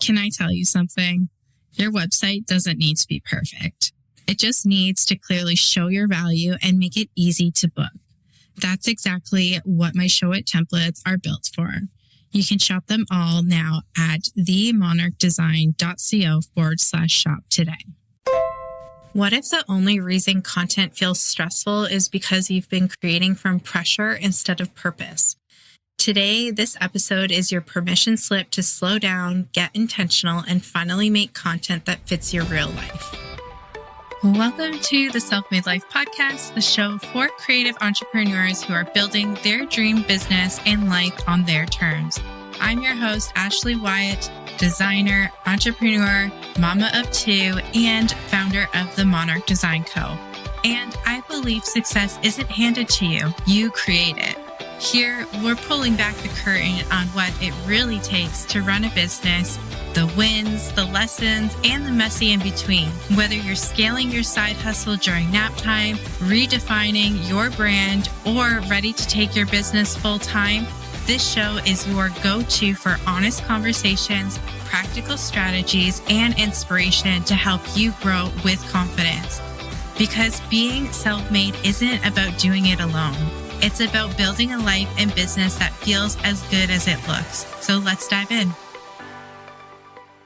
Can I tell you something? Your website doesn't need to be perfect. It just needs to clearly show your value and make it easy to book. That's exactly what my Show It templates are built for. You can shop them all now at themonarchdesign.co/shop today. What if the only reason content feels stressful is because you've been creating from pressure instead of purpose? Today, this episode is your permission slip to slow down, get intentional, and finally make content that fits your real life. Welcome to the Self-Made Life Podcast, the show for creative entrepreneurs who are building their dream business and life on their terms. I'm your host, Ashley Wyatt, designer, entrepreneur, mama of two, and founder of the Monarch Design Co. And I believe success isn't handed to you, you create it. Here, we're pulling back the curtain on what it really takes to run a business, the wins, the lessons, and the messy in between. Whether you're scaling your side hustle during nap time, redefining your brand, or ready to take your business full time, this show is your go-to for honest conversations, practical strategies, and inspiration to help you grow with confidence. Because being self-made isn't about doing it alone. It's about building a life and business that feels as good as it looks. So let's dive in.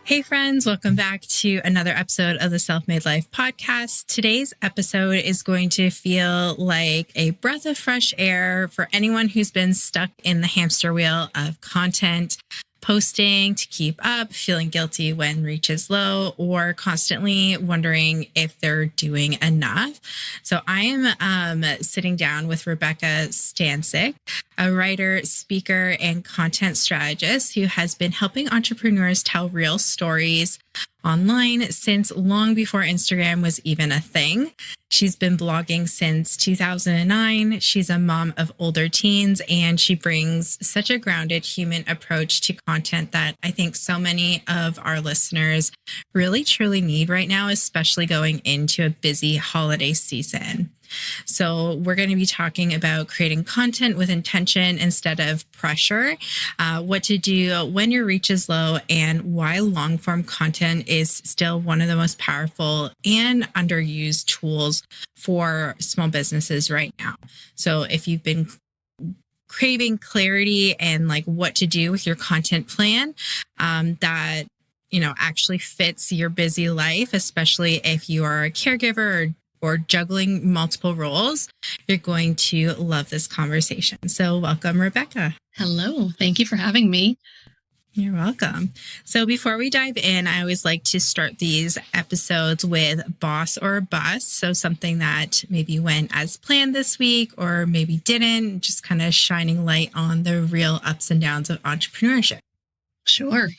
Hey friends, welcome back to another episode of the Self-Made Life Podcast. Today's episode is going to feel like a breath of fresh air for anyone who's been stuck in the hamster wheel of content, posting to keep up, feeling guilty when reach is low, or constantly wondering if they're doing enough. So I am sitting down with Rebecca Stanisic, a writer, speaker, and content strategist who has been helping entrepreneurs tell real stories online since long before Instagram was even a thing. She's been blogging since 2009. She's a mom of older teens, and she brings such a grounded human approach to content that I think so many of our listeners really truly need right now, especially going into a busy holiday season. So we're going to be talking about creating content with intention instead of pressure, what to do when your reach is low, and why long form content is still one of the most powerful and underused tools for small businesses right now. So if you've been craving clarity and like what to do with your content plan, that actually fits your busy life, especially if you are a caregiver or juggling multiple roles, you're going to love this conversation. So welcome, Rebecca. Hello. Thank you for having me. You're welcome. So before we dive in, I always like to start these episodes with boss or bust. So something that maybe went as planned this week or maybe didn't, just kind of shining light on the real ups and downs of entrepreneurship. Sure.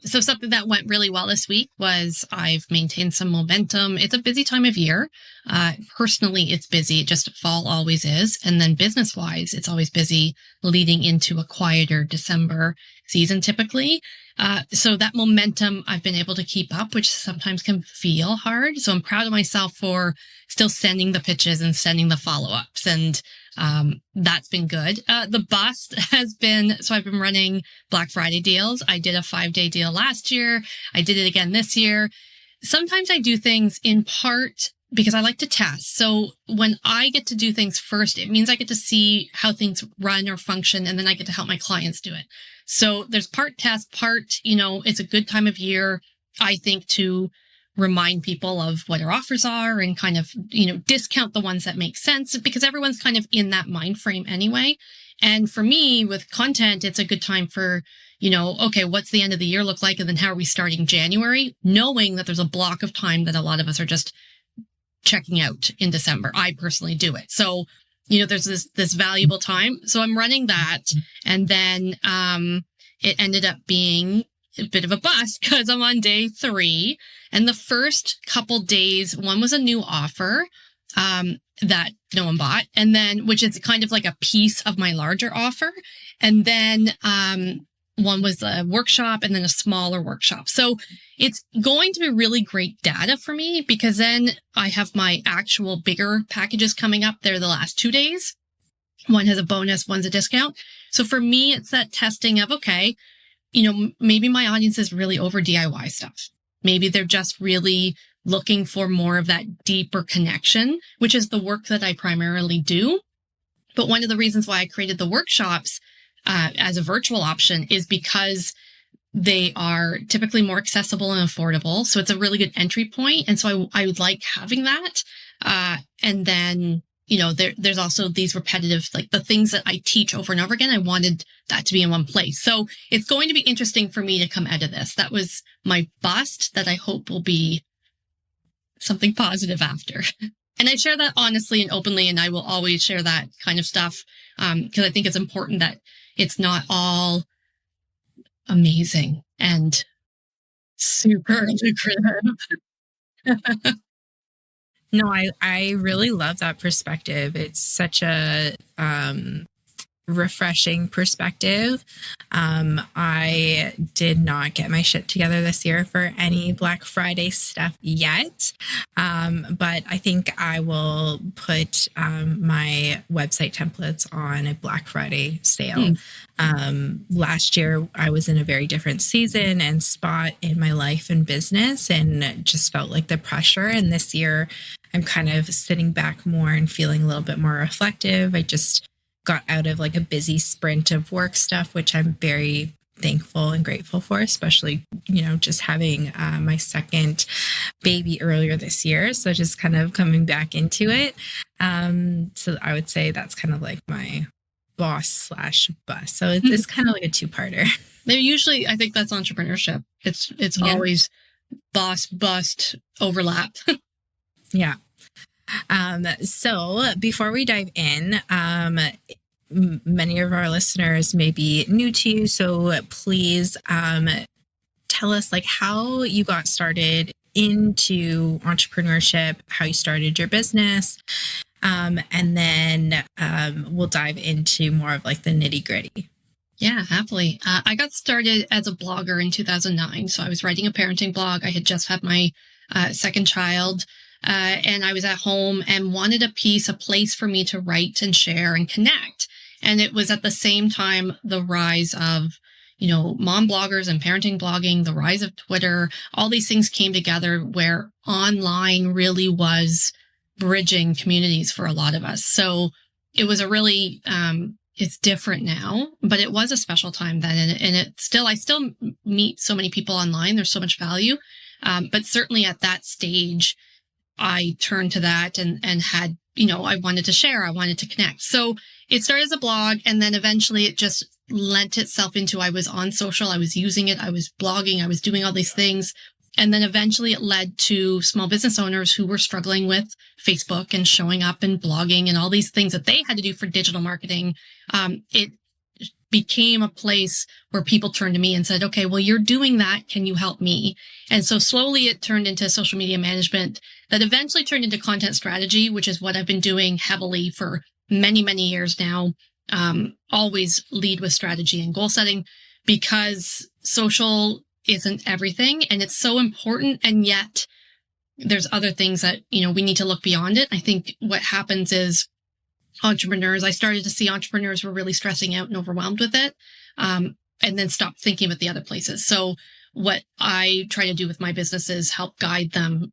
So something that went really well this week was I've maintained some momentum. It's a busy time of year. Personally, it's busy, just fall always is. And then business-wise, it's always busy leading into a quieter December season typically. So that momentum I've been able to keep up, which sometimes can feel hard. So I'm proud of myself for still sending the pitches and sending the follow-ups. And that's been good. The bust has been, so I've been running Black Friday deals. I did a 5-day deal last year. I did it again this year. Sometimes I do things in part because I like to test. So when I get to do things first, it means I get to see how things run or function, and then I get to help my clients do it. So there's part test, part, it's a good time of year, I think, to remind people of what our offers are and kind of, discount the ones that make sense, because everyone's kind of in that mind frame anyway. And for me with content, it's a good time for, okay, what's the end of the year look like? And then how are we starting January? Knowing that there's a block of time that a lot of us are just checking out in December. I personally do it. So, there's this valuable time. So I'm running that. And then, it ended up being a bit of a bust because I'm on day 3. And the first couple days, one was a new offer that no one bought, and then which is kind of like a piece of my larger offer. And then one was a workshop and then a smaller workshop. So it's going to be really great data for me because then I have my actual bigger packages coming up. They're the last 2 days. One has a bonus, one's a discount. So for me, it's that testing of, okay, maybe my audience is really over DIY stuff. Maybe they're just really looking for more of that deeper connection, which is the work that I primarily do. But one of the reasons why I created the workshops as a virtual option is because they are typically more accessible and affordable. So it's a really good entry point. And so I would like having that. And then, there's also these repetitive, like the things that I teach over and over again. I wanted that to be in one place. So it's going to be interesting for me to come out of this. That was my bust that I hope will be something positive after. And I share that honestly and openly, and I will always share that kind of stuff because I think it's important that it's not all amazing and super lucrative. No, I really love that perspective. It's such a refreshing perspective. I did not get my shit together this year for any Black Friday stuff yet. But I think I will put my website templates on a Black Friday sale. Last year, I was in a very different season and spot in my life and business and just felt like the pressure. And this year, I'm kind of sitting back more and feeling a little bit more reflective. I just got out of like a busy sprint of work stuff, which I'm very thankful and grateful for, especially, just having my second baby earlier this year. So just kind of coming back into it. So I would say that's kind of like my boss/bus. So it's kind of like a two-parter. They're usually, I think that's entrepreneurship. It's always boss bust overlap. Yeah. So before we dive in, many of our listeners may be new to you. So please tell us like how you got started into entrepreneurship, how you started your business. And then we'll dive into more of like the nitty gritty. Yeah, happily. I got started as a blogger in 2009. So I was writing a parenting blog. I had just had my second child. And I was at home and wanted a place for me to write and share and connect. And it was at the same time the rise of, mom bloggers and parenting blogging, the rise of Twitter, all these things came together where online really was bridging communities for a lot of us. So it was a really, it's different now, but it was a special time then. And I still meet so many people online. There's so much value. But certainly at that stage, I turned to that and had, I wanted to share, I wanted to connect. So it started as a blog, and then eventually it just lent itself into, I was on social, I was using it, I was blogging, I was doing all these things. And then eventually it led to small business owners who were struggling with Facebook and showing up and blogging and all these things that they had to do for digital marketing. It became a place where people turned to me and said, okay, well, you're doing that. Can you help me? And so slowly it turned into social media management that eventually turned into content strategy, which is what I've been doing heavily for many, many years now. Always lead with strategy and goal setting because social isn't everything and it's so important. And yet there's other things that, we need to look beyond it. I think what happens is I started to see entrepreneurs were really stressing out and overwhelmed with it, and then stopped thinking about the other places. So what I try to do with my business is help guide them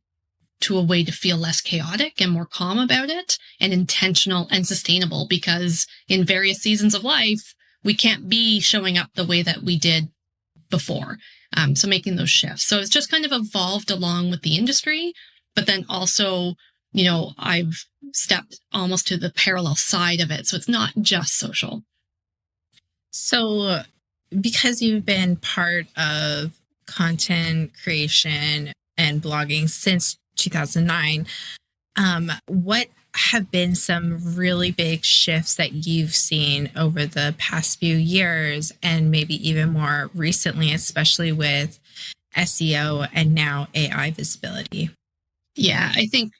to a way to feel less chaotic and more calm about it and intentional and sustainable, because in various seasons of life, we can't be showing up the way that we did before. So making those shifts. So it's just kind of evolved along with the industry, but then also, I've stepped almost to the parallel side of it. So it's not just social. So because you've been part of content creation and blogging since 2009, what have been some really big shifts that you've seen over the past few years and maybe even more recently, especially with SEO and now AI visibility? Yeah, I think,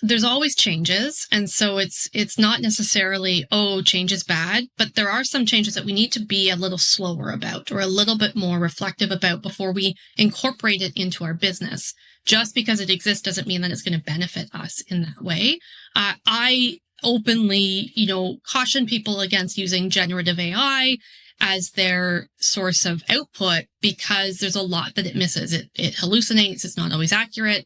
there's always changes. And so it's not necessarily, change is bad, but there are some changes that we need to be a little slower about or a little bit more reflective about before we incorporate it into our business. Just because it exists doesn't mean that it's going to benefit us in that way. I openly, caution people against using generative AI as their source of output because there's a lot that it misses. It hallucinates. It's not always accurate.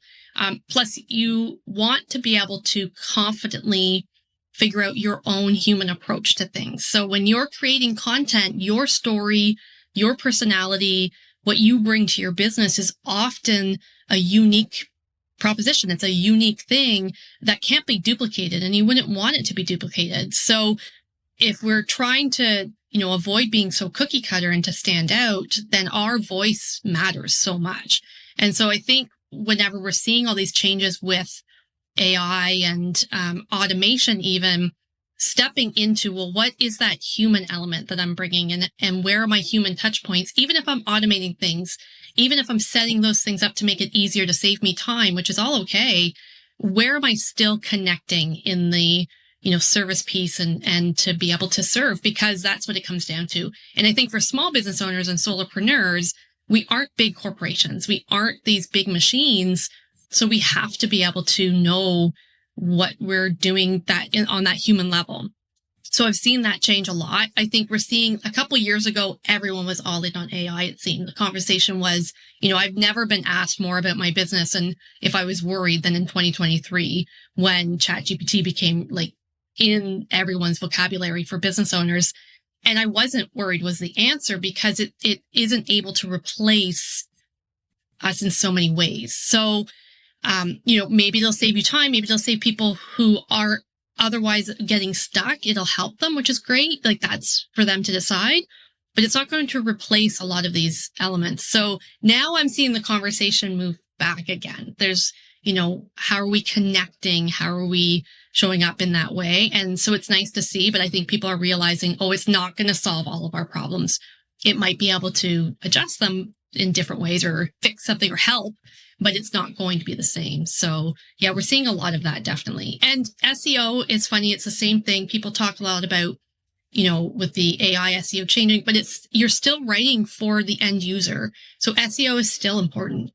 Plus, you want to be able to confidently figure out your own human approach to things. So when you're creating content, your story, your personality, what you bring to your business is often a unique proposition. It's a unique thing that can't be duplicated, and you wouldn't want it to be duplicated. So if we're trying to, avoid being so cookie cutter and to stand out, then our voice matters so much. And so I think whenever we're seeing all these changes with AI and automation, even stepping into, well, what is that human element that I'm bringing in, and where are my human touch points? Even if I'm automating things, even if I'm setting those things up to make it easier to save me time, which is all okay, where am I still connecting in the service piece and to be able to serve? Because that's what it comes down to. And I think for small business owners and solopreneurs, we aren't big corporations. We aren't these big machines. So we have to be able to know what we're doing on that human level. So I've seen that change a lot. I think we're seeing a couple years ago, everyone was all in on AI. It seemed the conversation was, I've never been asked more about my business and if I was worried than in 2023 when ChatGPT became in everyone's vocabulary for business owners. And I wasn't worried was the answer because it isn't able to replace us in so many ways. So, maybe they'll save you time. Maybe they'll save people who are otherwise getting stuck. It'll help them, which is great. That's for them to decide, but it's not going to replace a lot of these elements. So now I'm seeing the conversation move back again. There's, how are we connecting? How are we showing up in that way? And so it's nice to see, but I think people are realizing, it's not going to solve all of our problems. It might be able to adjust them in different ways or fix something or help, but it's not going to be the same. So yeah, we're seeing a lot of that definitely. And SEO is funny. It's the same thing. People talk a lot about, with the AI SEO changing, but you're still writing for the end user. So SEO is still important.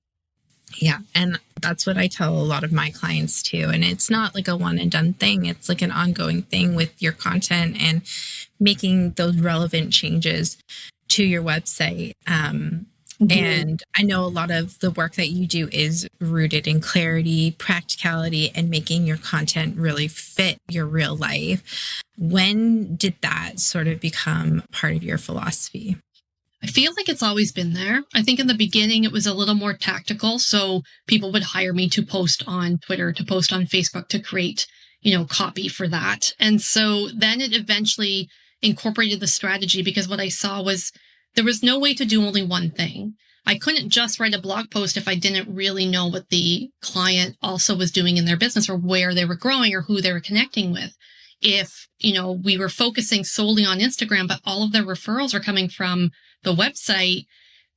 Yeah. And that's what I tell a lot of my clients too. And it's not like a one and done thing. It's like an ongoing thing with your content and making those relevant changes to your website. And I know a lot of the work that you do is rooted in clarity, practicality, and making your content really fit your real life. When did that sort of become part of your philosophy? I feel like it's always been there. I think in the beginning, it was a little more tactical. So people would hire me to post on Twitter, to post on Facebook, to create, copy for that. And so then it eventually incorporated the strategy because what I saw was there was no way to do only one thing. I couldn't just write a blog post if I didn't really know what the client also was doing in their business or where they were growing or who they were connecting with. If, we were focusing solely on Instagram, but all of their referrals are coming from the website,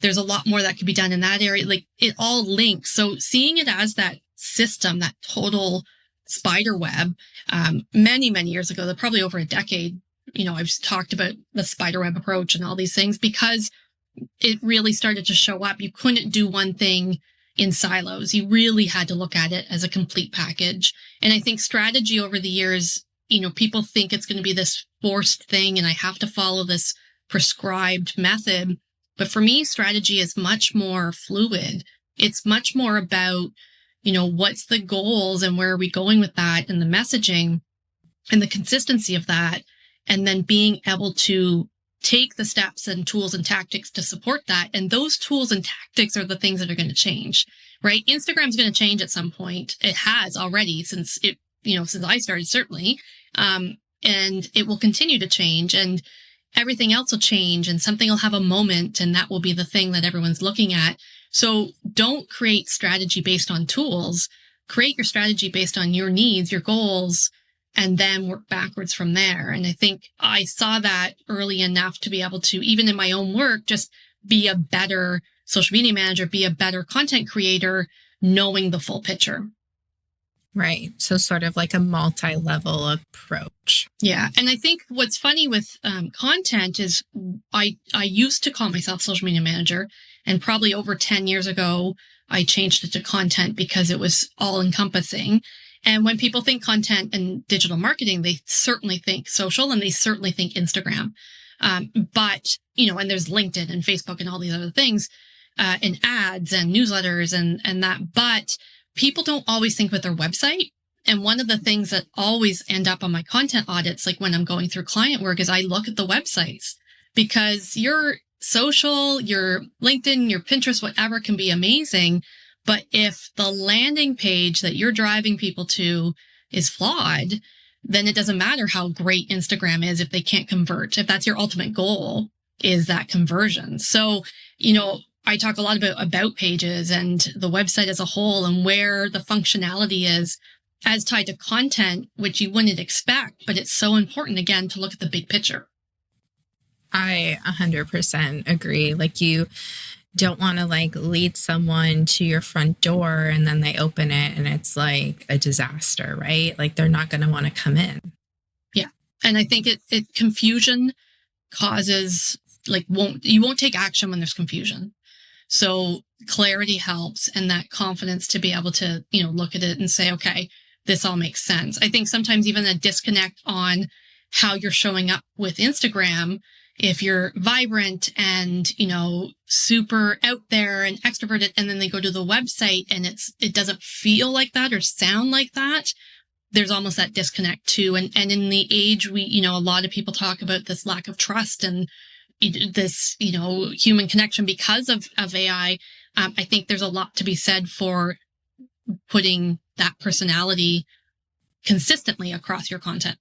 there's a lot more that could be done in that area. It all links. So seeing it as that system, that total spider web, many, many years ago, probably over a decade, I've talked about the spider web approach and all these things because it really started to show up. You couldn't do one thing in silos. You really had to look at it as a complete package. And I think strategy over the years, people think it's going to be this forced thing and I have to follow this prescribed method. But for me, strategy is much more fluid. It's much more about, what's the goals and where are we going with that and the messaging and the consistency of that. And then being able to take the steps and tools and tactics to support that. And those tools and tactics are the things that are going to change, right? Instagram's going to change at some point. It has already since I started, certainly. And it will continue to change and everything else will change and something will have a moment and that will be the thing that everyone's looking at. So don't create strategy based on tools. Create your strategy based on your needs, your goals, and then work backwards from there. And I think I saw that early enough to be able to, even in my own work, just be a better social media manager, be a better content creator, knowing the full picture. Right. So sort of like a multi-level approach. Yeah. And I think what's funny with content is I used to call myself social media manager, and probably over 10 years ago, I changed it to content because it was all encompassing. And when people think content and digital marketing, they certainly think social and they certainly think Instagram. But, and there's LinkedIn and Facebook and all these other things, and ads and newsletters and that. But people don't always think with their website. And one of the things that always end up on my content audits, like when I'm going through client work, is I look at the websites, because your social, your LinkedIn, your Pinterest, whatever can be amazing. But if the landing page that you're driving people to is flawed, then it doesn't matter how great Instagram is if they can't convert, if that's your ultimate goal, is that conversion. So, I talk a lot about pages and the website as a whole and where the functionality is as tied to content, which you wouldn't expect, but it's so important, again, to look at the big picture. I 100% agree. Like, you don't want to lead someone to your front door and then they open it and it's like a disaster, right? Like, they're not going to want to come in. Yeah. And I think it confusion causes, you won't take action when there's confusion. So clarity helps, and that confidence to be able to, look at it and say, okay, this all makes sense. I think sometimes even a disconnect on how you're showing up with Instagram. If you're vibrant and, super out there and extroverted, and then they go to the website and it doesn't feel like that or sound like that, there's almost that disconnect too. And in the age a lot of people talk about this lack of trust and this, human connection because of AI. I think there's a lot to be said for putting that personality consistently across your content.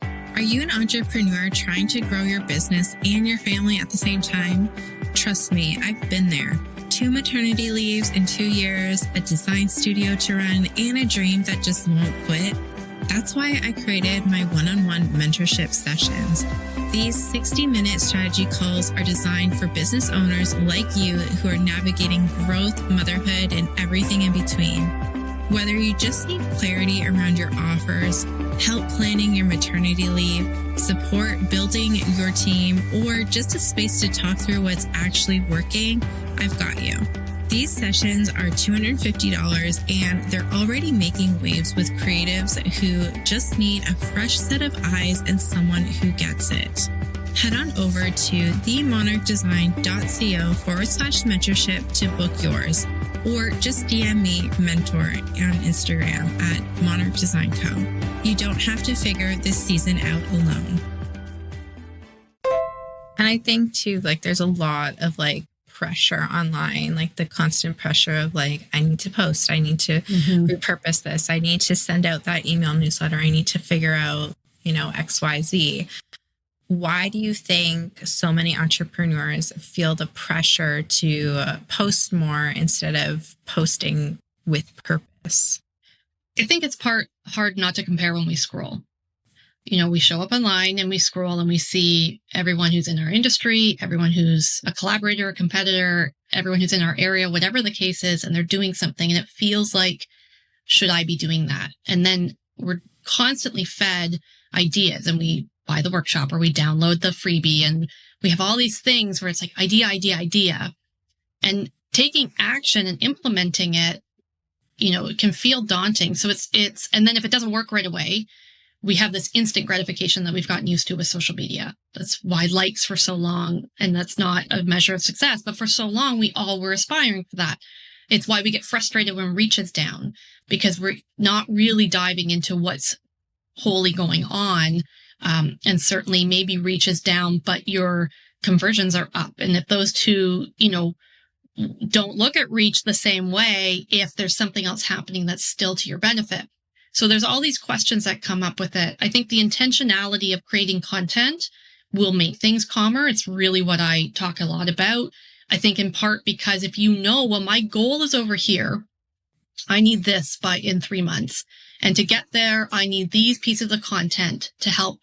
Are you an entrepreneur trying to grow your business and your family at the same time? Trust me, I've been there. 2 maternity leaves in 2 years, a design studio to run, and a dream that just won't quit. That's why I created my one-on-one mentorship sessions. These 60-minute strategy calls are designed for business owners like you who are navigating growth, motherhood, and everything in between. Whether you just need clarity around your offers, help planning your maternity leave, support building your team, or just a space to talk through what's actually working, I've got you. These sessions are $250, and they're already making waves with creatives who just need a fresh set of eyes and someone who gets it. Head on over to themonarchdesign.co/mentorship to book yours, or just DM me mentor on Instagram at Monarch Design Co. You don't have to figure this season out alone. And I think too, there's a lot of pressure online, the constant pressure of I need to post, I need to repurpose this, I need to send out that email newsletter, I need to figure out, XYZ. Why do you think so many entrepreneurs feel the pressure to post more instead of posting with purpose? I think it's hard not to compare when we scroll. We show up online and we scroll and we see everyone who's in our industry, everyone who's a collaborator, a competitor, everyone who's in our area, whatever the case is, and they're doing something. And it feels like, should I be doing that? And then we're constantly fed ideas, and we buy the workshop or we download the freebie, and we have all these things where it's idea. And taking action and implementing it, it can feel daunting. So and then if it doesn't work right away, we have this instant gratification that we've gotten used to with social media. That's why likes for so long, and that's not a measure of success, but for so long, we all were aspiring for that. It's why we get frustrated when reach is down, because we're not really diving into what's wholly going on. And certainly maybe reach is down, but your conversions are up. And if those two, don't look at reach the same way, if there's something else happening that's still to your benefit. So there's all these questions that come up with it. I think the intentionality of creating content will make things calmer. It's really what I talk a lot about. I think in part because if well, my goal is over here, I need this in 3 months. And to get there, I need these pieces of content to help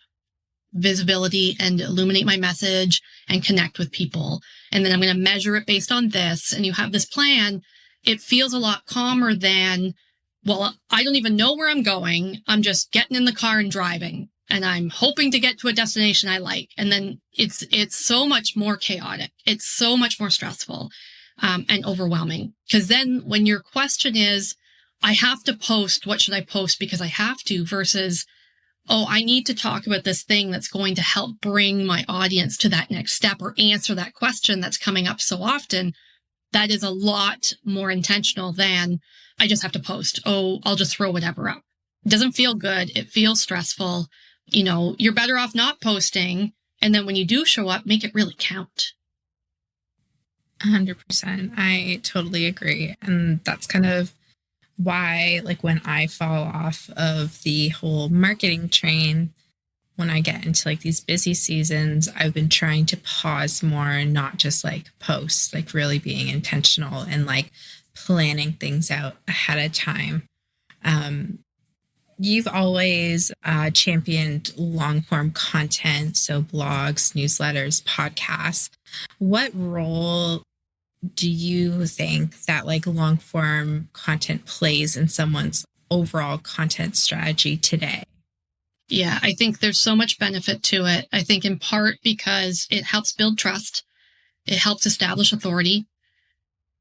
visibility and illuminate my message and connect with people. And then I'm going to measure it based on this. And you have this plan. It feels a lot calmer than, well, I don't even know where I'm going. I'm just getting in the car and driving, and I'm hoping to get to a destination I like. And then it's so much more chaotic. It's so much more stressful, and overwhelming. Because then when your question is, I have to post, what should I post because I have to, versus oh, I need to talk about this thing that's going to help bring my audience to that next step or answer that question that's coming up so often, that is a lot more intentional than I just have to post. Oh, I'll just throw whatever up. It doesn't feel good. It feels stressful. You're better off not posting. And then when you do show up, make it really count. 100%. I totally agree. And that's kind of why, like, when I fall off of the whole marketing train, when I get into like these busy seasons, I've been trying to pause more and not just like post, like really being intentional and like planning things out ahead of time. You've always championed long form content, so blogs, newsletters, podcasts. What role do you think that like long form content plays in someone's overall content strategy today? Yeah, I think there's so much benefit to it. I think in part because it helps build trust. It helps establish authority,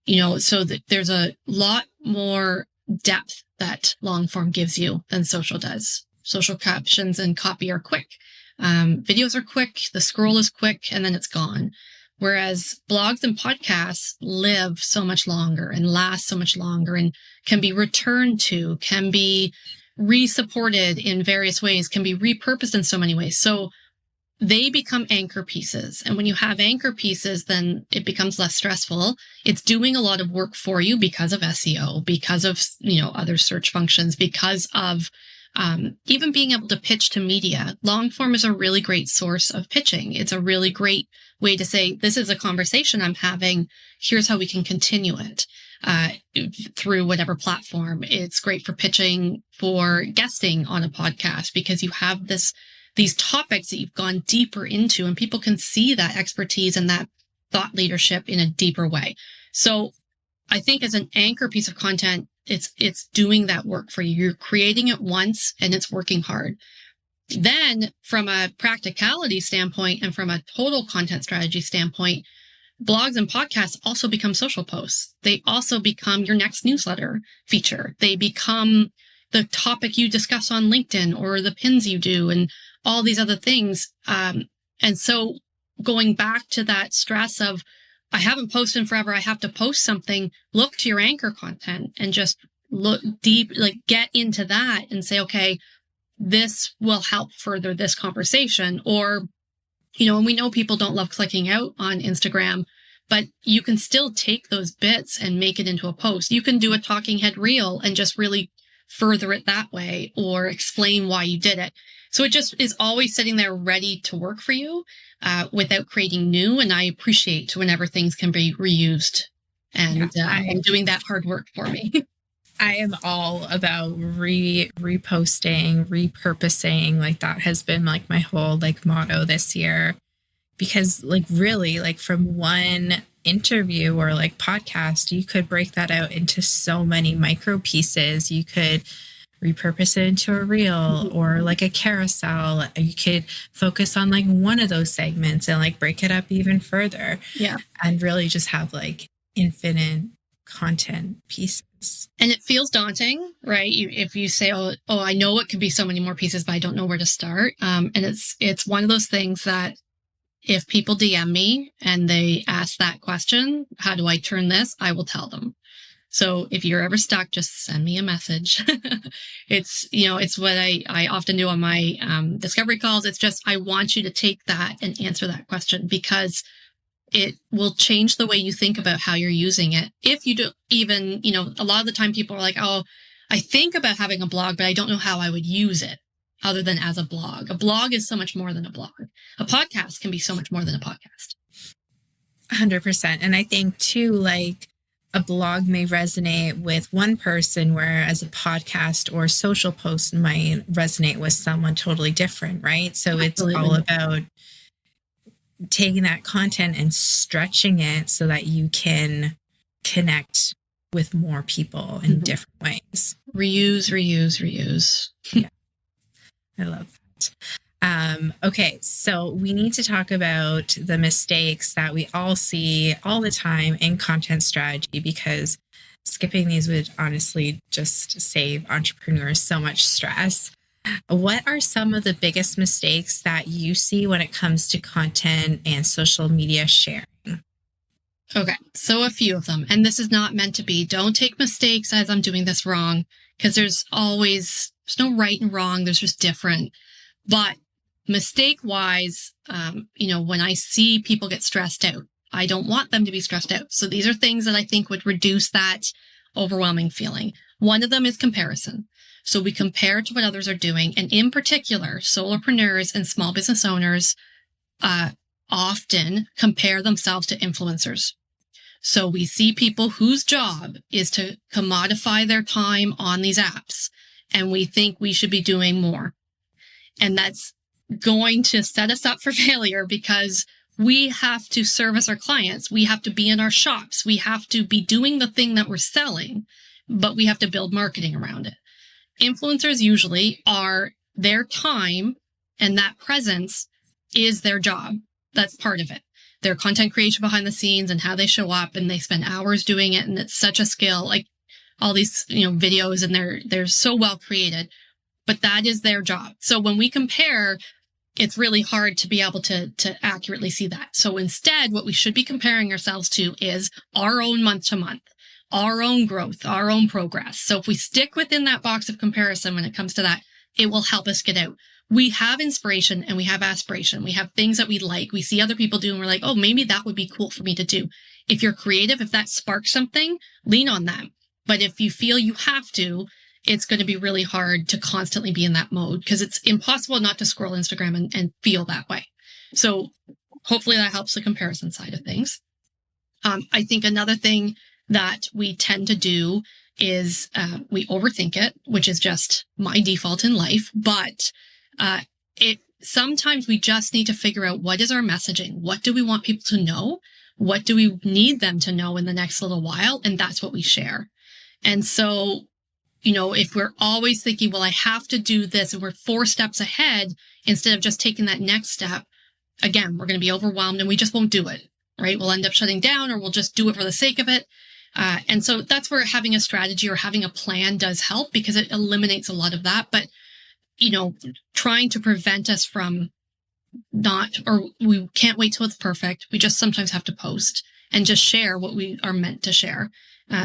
so that there's a lot more depth that long form gives you than social does. Social captions and copy are quick. Videos are quick. The scroll is quick and then it's gone. Whereas blogs and podcasts live so much longer and last so much longer and can be returned to, can be re-supported in various ways, can be repurposed in so many ways. So they become anchor pieces. And when you have anchor pieces, then it becomes less stressful. It's doing a lot of work for you because of SEO, because of, other search functions, because of even being able to pitch to media. Long form is a really great source of pitching. It's a really great way to say, this is a conversation I'm having. Here's how we can continue it through whatever platform. It's great for pitching, for guesting on a podcast, because you have these topics that you've gone deeper into and people can see that expertise and that thought leadership in a deeper way. So I think as an anchor piece of content, it's doing that work for you. You're creating it once and it's working hard. Then from a practicality standpoint and from a total content strategy standpoint, blogs and podcasts also become social posts. They also become your next newsletter feature. They become the topic you discuss on LinkedIn or the pins you do and all these other things. And so going back to that stress of, I haven't posted in forever, I have to post something, look to your anchor content and just look deep, like get into that and say, okay, this will help further this conversation. Or, and we know people don't love clicking out on Instagram, but you can still take those bits and make it into a post. You can do a talking head reel and just really further it that way or explain why you did it. So it just is always sitting there ready to work for you without creating new. And I appreciate whenever things can be reused and doing that hard work for me. I am all about reposting, repurposing. Like that has been like my whole like motto this year, because like really like from one interview or like podcast, you could break that out into so many micro pieces. You could repurpose it into a reel or like a carousel. You could focus on like one of those segments and like break it up even further. Yeah. And really just have like infinite content pieces. And it feels daunting, right? If you say, oh, I know it could be so many more pieces, but I don't know where to start. And it's one of those things that if people DM me and they ask that question, how do I turn this? I will tell them. So if you're ever stuck, just send me a message. It's what I often do on my discovery calls. It's just, I want you to take that and answer that question, because it will change the way you think about how you're using it. If you do even, a lot of the time people are like, oh, I think about having a blog, but I don't know how I would use it other than as a blog. A blog is so much more than a blog. A podcast can be so much more than a podcast. 100%. And I think too, like, a blog may resonate with one person, whereas a podcast or social post might resonate with someone totally different, right? So Absolutely. It's all about taking that content and stretching it so that you can connect with more people in different ways. Reuse. Yeah, I love that. Okay, so we need to talk about the mistakes that we all see all the time in content strategy, because skipping these would honestly just save entrepreneurs so much stress. What are some of the biggest mistakes that you see when it comes to content and social media sharing? Okay, so a few of them. And this is not meant to be, don't take mistakes as I'm doing this wrong, because there's no right and wrong. There's just different. But mistake wise, when I see people get stressed out, I don't want them to be stressed out. So these are things that I think would reduce that overwhelming feeling. One of them is comparison. So we compare to what others are doing. And in particular, solopreneurs and small business owners often compare themselves to influencers. So we see people whose job is to commodify their time on these apps, and we think we should be doing more. And that's going to set us up for failure because we have to service our clients. We have to be in our shops. We have to be doing the thing that we're selling, but we have to build marketing around it. Influencers usually are their time, and that presence is their job. That's part of it. Their content creation behind the scenes and how they show up, and they spend hours doing it. And it's such a skill, like all these, videos, and they're so well created, but that is their job. So when we compare, it's really hard to be able to accurately see that. So instead, what we should be comparing ourselves to is our own month to month, our own growth, our own progress. So if we stick within that box of comparison when it comes to that, it will help us get out. We have inspiration and we have aspiration. We have things that we like. We see other people do and we're like, oh, maybe that would be cool for me to do. If you're creative, if that sparks something, lean on that. But if you feel you have to, it's going to be really hard to constantly be in that mode because it's impossible not to scroll Instagram and feel that way. So hopefully that helps the comparison side of things. I think another thing that we tend to do is we overthink it, which is just my default in life. But sometimes we just need to figure out what is our messaging? What do we want people to know? What do we need them to know in the next little while? And that's what we share. And so, if we're always thinking, well, I have to do this, and we're 4 steps ahead, instead of just taking that next step, again, we're going to be overwhelmed and we just won't do it, right? We'll end up shutting down, or we'll just do it for the sake of it. And so that's where having a strategy or having a plan does help, because it eliminates a lot of that. But trying to prevent us from we can't wait till it's perfect. We just sometimes have to post and just share what we are meant to share.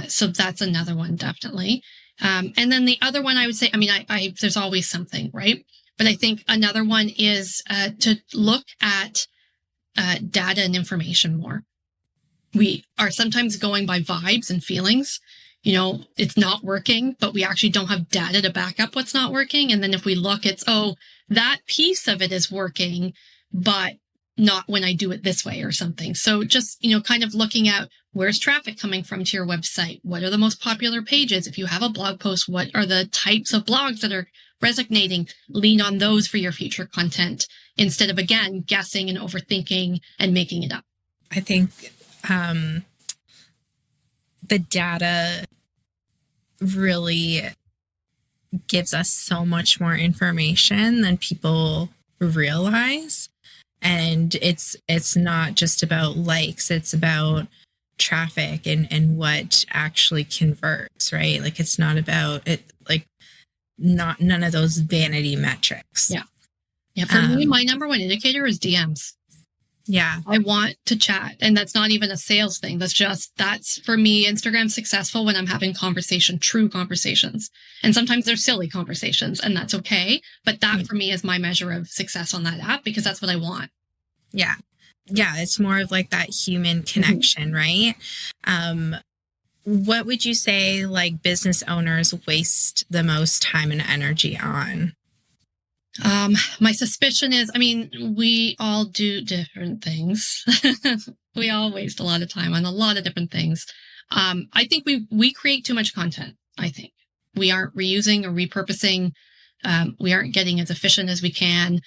So that's another one, definitely. And then the other one I would say, there's always something, right? But I think another one is to look at data and information more. We are sometimes going by vibes and feelings. It's not working, but we actually don't have data to back up what's not working. And then if we look, it's, that piece of it is working, but not when I do it this way or something. So just, kind of looking at where's traffic coming from to your website? What are the most popular pages? If you have a blog post, what are the types of blogs that are resonating? Lean on those for your future content instead of, again, guessing and overthinking and making it up. I think the data really gives us so much more information than people realize. And it's not just about likes, it's about traffic and what actually converts, right? Like, it's not about it, like, none of those vanity metrics. Yeah. Yeah. For me, my number one indicator is DMs. Yeah. I want to chat. And that's not even a sales thing. That's for me, Instagram's successful when I'm having true conversations. And sometimes they're silly conversations, and that's okay. But that for me is my measure of success on that app, because that's what I want. Yeah. Yeah. It's more of like that human connection, right? What would you say, like, business owners waste the most time and energy on? My suspicion is, we all do different things. We all waste a lot of time on a lot of different things. I think we create too much content. I think we aren't reusing or repurposing. We aren't getting as efficient as we can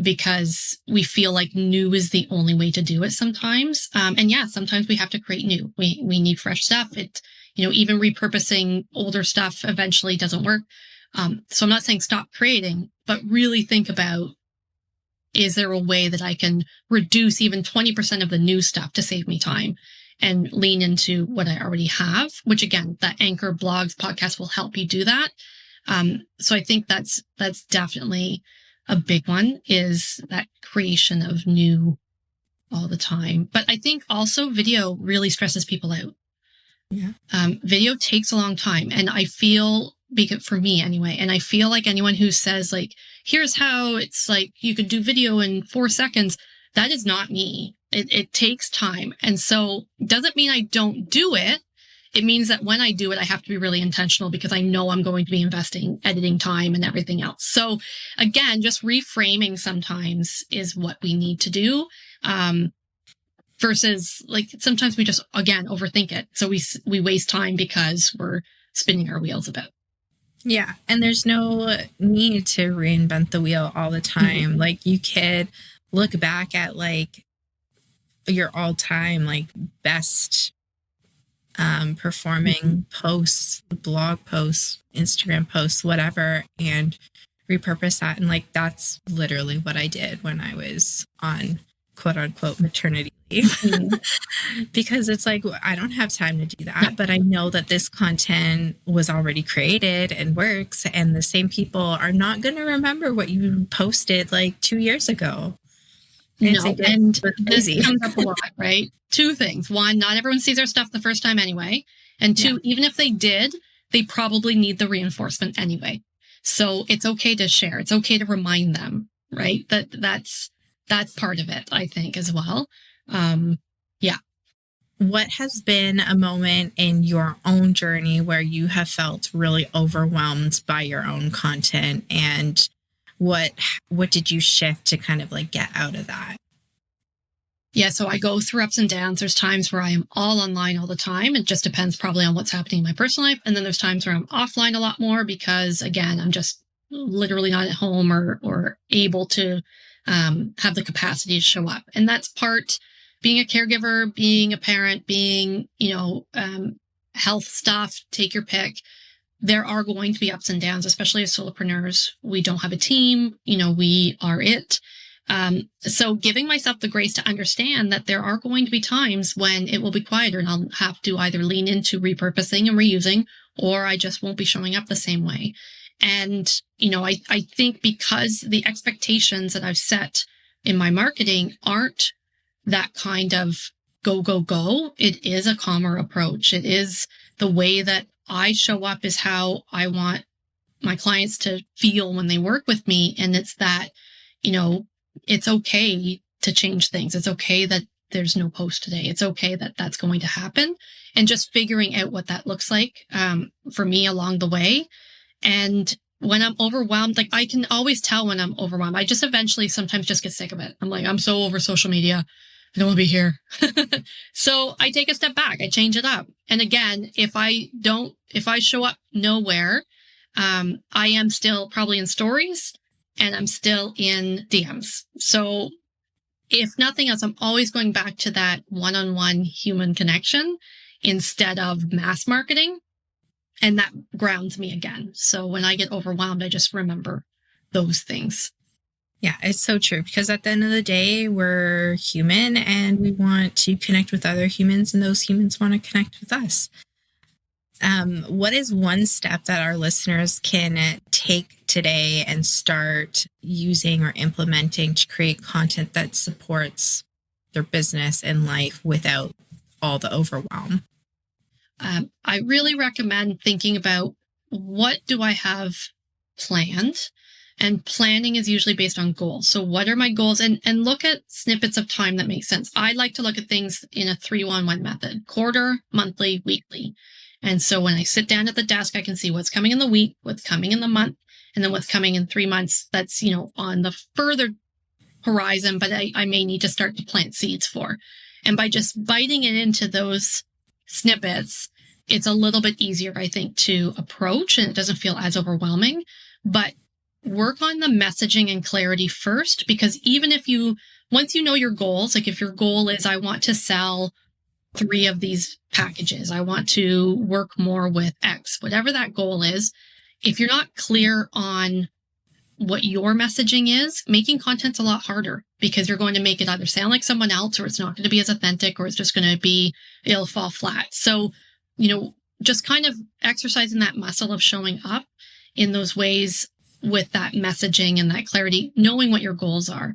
because we feel like new is the only way to do it sometimes. And yeah, sometimes we have to create new. We need fresh stuff. Even repurposing older stuff eventually doesn't work. So I'm not saying stop creating, but really think about, is there a way that I can reduce even 20% of the new stuff to save me time and lean into what I already have, which, again, that Anchor, blogs, podcast will help you do that. So I think that's definitely a big one, is that creation of new all the time. But I think also video really stresses people out. Yeah. Video takes a long time. And I feel, because for me anyway, and I feel like anyone who says like, here's how it's like, you could do video in 4 seconds. That is not me. It takes time. And so doesn't mean I don't do it. It means that when I do it, I have to be really intentional because I know I'm going to be investing editing time and everything else. So again, just reframing sometimes is what we need to do. Versus like sometimes we just, again, overthink it. So we waste time because we're spinning our wheels a bit. Yeah. And there's no need to reinvent the wheel all the time. Mm-hmm. Like you could look back at like your all time, like best performing posts, blog posts, Instagram posts, whatever, and repurpose that. And like, that's literally what I did when I was on quote unquote maternity leave. Because it's like, I don't have time to do that, but I know that this content was already created and works, and the same people are not going to remember what you posted like 2 years ago. No, and this comes up a lot, right? 2 things. 1, not everyone sees our stuff the first time anyway. And 2, even if they did, they probably need the reinforcement anyway. So it's okay to share. It's okay to remind them, right? That's part of it, I think, as well. Yeah. What has been a moment in your own journey where you have felt really overwhelmed by your own content, and what did you shift to kind of like get out of that? Yeah, so I go through ups and downs. There's times where I am all online all the time. It just depends probably on what's happening in my personal life. And then there's times where I'm offline a lot more because, again, I'm just literally not at home or able to have the capacity to show up. And that's part being a caregiver, being a parent, being, health stuff, take your pick. There are going to be ups and downs, especially as solopreneurs. We don't have a team, we are it. So giving myself the grace to understand that there are going to be times when it will be quieter and I'll have to either lean into repurposing and reusing, or I just won't be showing up the same way. And, I think because the expectations that I've set in my marketing aren't that kind of go, go, go. It is a calmer approach. It is the way that I show up is how I want my clients to feel when they work with me. And it's that, it's okay to change things. It's okay that there's no post today. It's okay that that's going to happen. And just figuring out what that looks like for me along the way. And when I'm overwhelmed, like I can always tell when I'm overwhelmed. I just eventually sometimes just get sick of it. I'm like, I'm so over social media. I don't want to be here. So I take a step back. I change it up. And again, if I show up nowhere, I am still probably in stories and I'm still in DMs. So if nothing else, I'm always going back to that one-on-one human connection instead of mass marketing. And that grounds me again. So when I get overwhelmed, I just remember those things. Yeah, it's so true, because at the end of the day, we're human and we want to connect with other humans, and those humans want to connect with us. What is one step that our listeners can take today and start using or implementing to create content that supports their business and life without all the overwhelm? I really recommend thinking about, what do I have planned? And planning is usually based on goals. So what are my goals? And look at snippets of time that make sense. I like to look at things in a 3-1-1 method: quarter, monthly, weekly. And so when I sit down at the desk, I can see what's coming in the week, what's coming in the month, and then what's coming in 3 months. That's, on the further horizon, but I may need to start to plant seeds for. And by just biting it into those snippets, it's a little bit easier, I think, to approach, and it doesn't feel as overwhelming. But work on the messaging and clarity first, because even if once you know your goals, like if your goal is, I want to sell 3 of these packages, I want to work more with X, whatever that goal is, if you're not clear on what your messaging is, making content's a lot harder, because you're going to make it either sound like someone else, or it's not going to be as authentic, or it's just going to be, it'll fall flat. So, just kind of exercising that muscle of showing up in those ways with that messaging and that clarity, knowing what your goals are.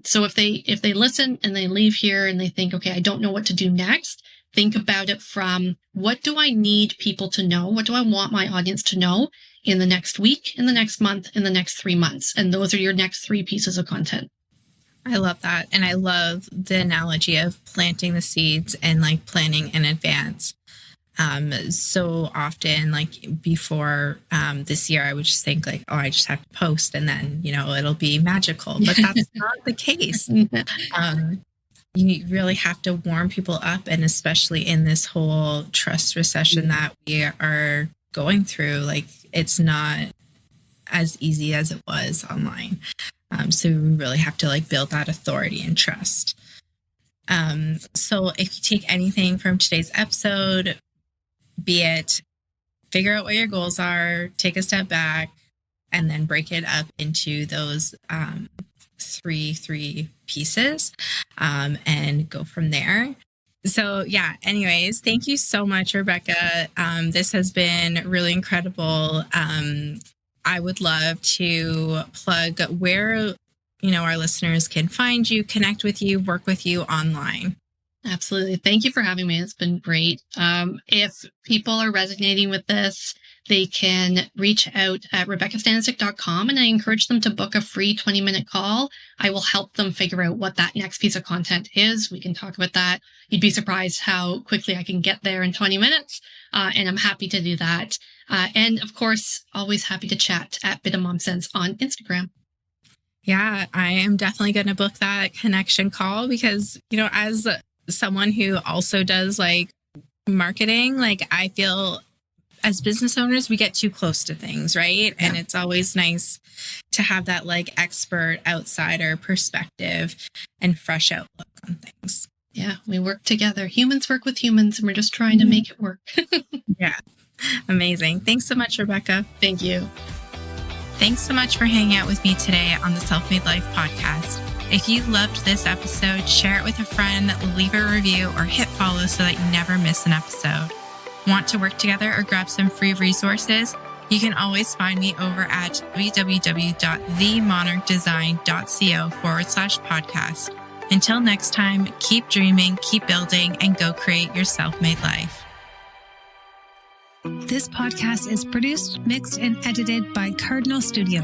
So if they listen and they leave here and they think, okay, I don't know what to do next, think about it from, what do I need people to know? What do I want my audience to know in the next week, in the next month, in the next 3 months? And those are your next 3 pieces of content. I love that. And I love the analogy of planting the seeds and like planning in advance. So often, like before this year, I would just think like, oh, I just have to post and then, it'll be magical. But that's not the case. You really have to warm people up. And especially in this whole trust recession that we are going through, like it's not as easy as it was online. So we really have to like build that authority and trust. So if you take anything from today's episode, be it figure out what your goals are, take a step back, and then break it up into those three pieces and go from there. So yeah, anyways, thank you so much, Rebecca. This has been really incredible. I would love to plug where, our listeners can find you, connect with you, work with you online. Absolutely. Thank you for having me. It's been great. If people are resonating with this, they can reach out at RebeccaStanisic.com, and I encourage them to book a free 20-minute call. I will help them figure out what that next piece of content is. We can talk about that. You'd be surprised how quickly I can get there in 20 minutes, and I'm happy to do that. And of course, always happy to chat at Bit of Mom Sense on Instagram. Yeah, I am definitely going to book that connection call because, as someone who also does like marketing, like I feel as business owners, we get too close to things, right? Yeah. And it's always nice to have that like expert outsider perspective and fresh outlook on things. Yeah, we work together. Humans work with humans, and we're just trying to make it work. Yeah, amazing. Thanks so much, Rebecca. Thank you. Thanks so much for hanging out with me today on the Self-Made Life podcast. If you loved this episode, share it with a friend, leave a review, or hit follow so that you never miss an episode. Want to work together or grab some free resources? You can always find me over at www.themonarchdesign.co/podcast. Until next time, keep dreaming, keep building, and go create your self-made life. This podcast is produced, mixed, and edited by Cardinal Studio.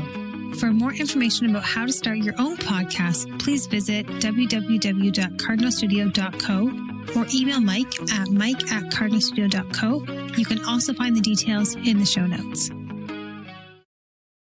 For more information about how to start your own podcast, please visit www.cardinalstudio.co or email Mike at mike@cardinalstudio.co. You can also find the details in the show notes.